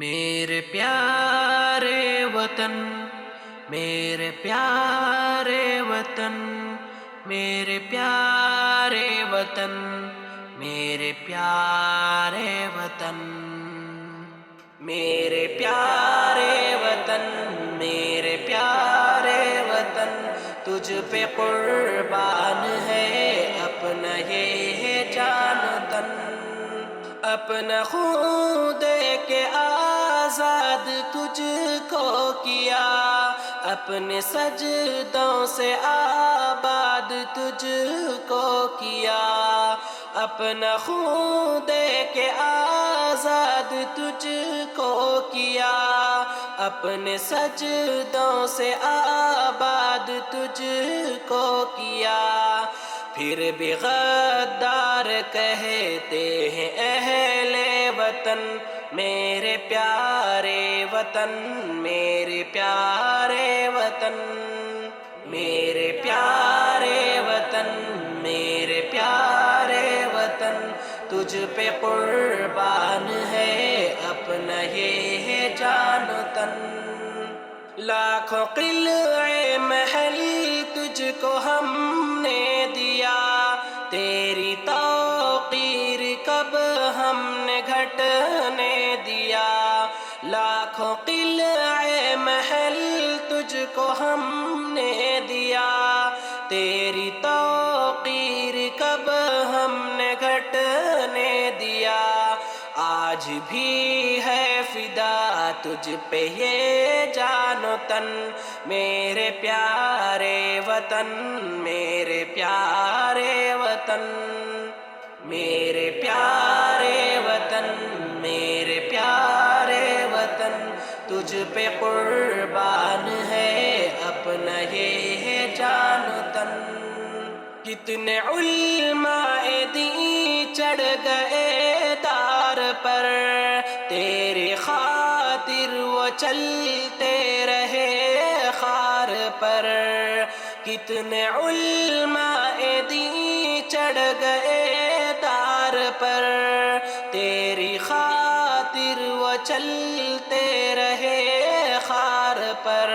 میرے پیارے وطن، میرے پیارے وطن، میرے پیارے وطن، میرے پیارے وطن، میرے پیارے وطن، میرے پیارے وطن، تجھ پہ قربان ہے اپنا یہ جان تن، اپنا خون دے کے آزاد تجھ کو کیا، اپنے سجدوں سے آباد تجھ کو کیا، اپنا خون دے کے آزاد تجھ کو کیا، اپنے سجدوں سے آباد تجھ کو کیا، پھر بھی غدار کہتے ہیں اہل وطن، میرے پیارے وطن، میرے پیارے وطن، میرے پیارے وطن، میرے پیارے وطن، تجھ پہ قربان ہے اپنا یہ جان تن، لاکھوں قلعے محل تجھ کو ہم نے دیا، تیری توقیر کب ہم نے گھٹنے دیا، لاکھوں قلعے محل تجھ کو ہم نے دیا، تیری توقیر کب ہم نے گھٹنے دیا، آج بھی ہے فدا تجھ پہ یہ جان و تن، میرے پیارے وطن، میرے پیارے وطن، میرے پیارے وطن، میرے پیارے وطن، تجھ پہ قربان ہے اپنا یہ جان و تن، کتنے علماء دین چڑھ گئے دار پر، تیری خاطر وہ چلتے رہے خار پر، کتنے علماء دین چڑھ گئے دار پر، تیری خاطر وہ چلتے رہے خار پر،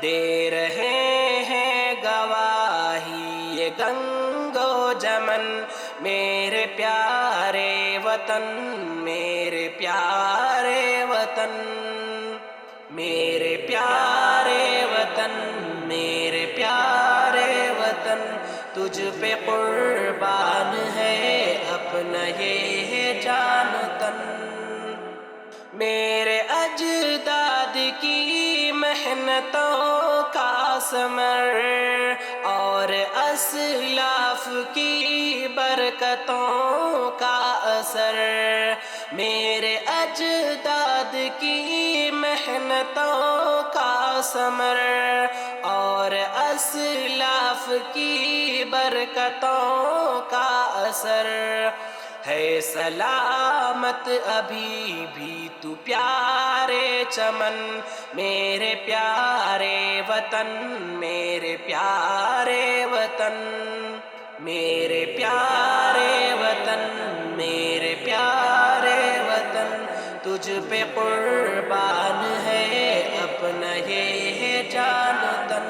دے رہے ہیں گواہی یہ گنگ و جمن، میرے پیارے وطن، میرے پیارے وطن، میرے پیارے وطن، میرے پیارے وطن، تجھ پہ قربان ہے اپنا یہ جان تن، میرے اجداد کی محنتوں کا ثمر اور اسلاف کی برکتوں کا اثر، میرے اجداد کی محنتوں کا ثمر اور اسلاف کی برکتوں کا اثر، ہے سلامت ابھی بھی تو پیارے چمن، میرے پیارے وطن، میرے پیارے وطن، میرے پیارے وطن، میرے پیارے وطن، تجھ پہ قربان ہے اپنا یہ جان تن،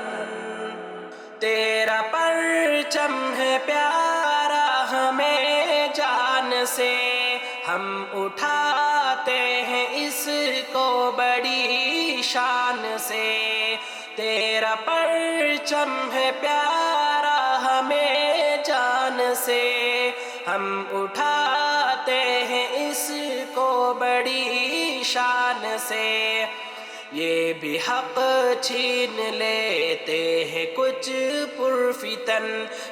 تیرا پرچم ہے پیارا ہمیں جان سے، ہم اٹھاتے ہیں اس کو بڑی شان سے، تیرا پرچم ہے پیارا ہمیں جان سے، ہم اٹھاتے ہیں اس کو بڑی شان سے، یہ بھی حق چھین لیتے ہیں کچھ پرفتن،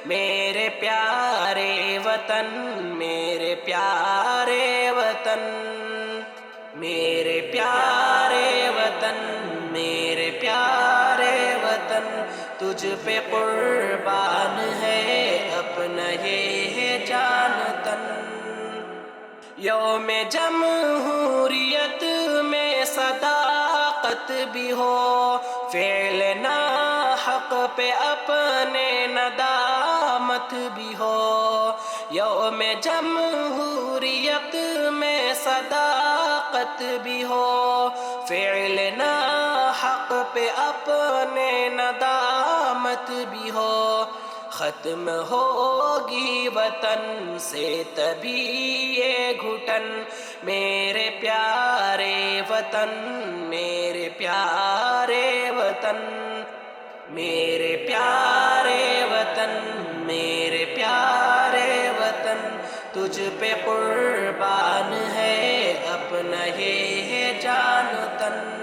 میرے پیارے وطن، میرے پیارے وطن، میرے پیارے وطن، میرے پیارے وطن، تجھ پہ قربان ہے اپنا یہ جان تن، یوم جمہوریت میں صداقت بھی ہو، فعل ناحق پہ اپنے ندامت بھی ہو، یوم جمہوریت میں صداقت بھی ہو، فعل نا حق پہ اپنے ندامت بھی ہو، ختم ہوگی وطن سے تبھی یہ گھٹن، میرے پیارے وطن، میرے پیارے وطن، میرے پیارے وطن، میرے پیارے وطن، تجھ پہ قربان ہے اپنا یہ ہے جان و تن۔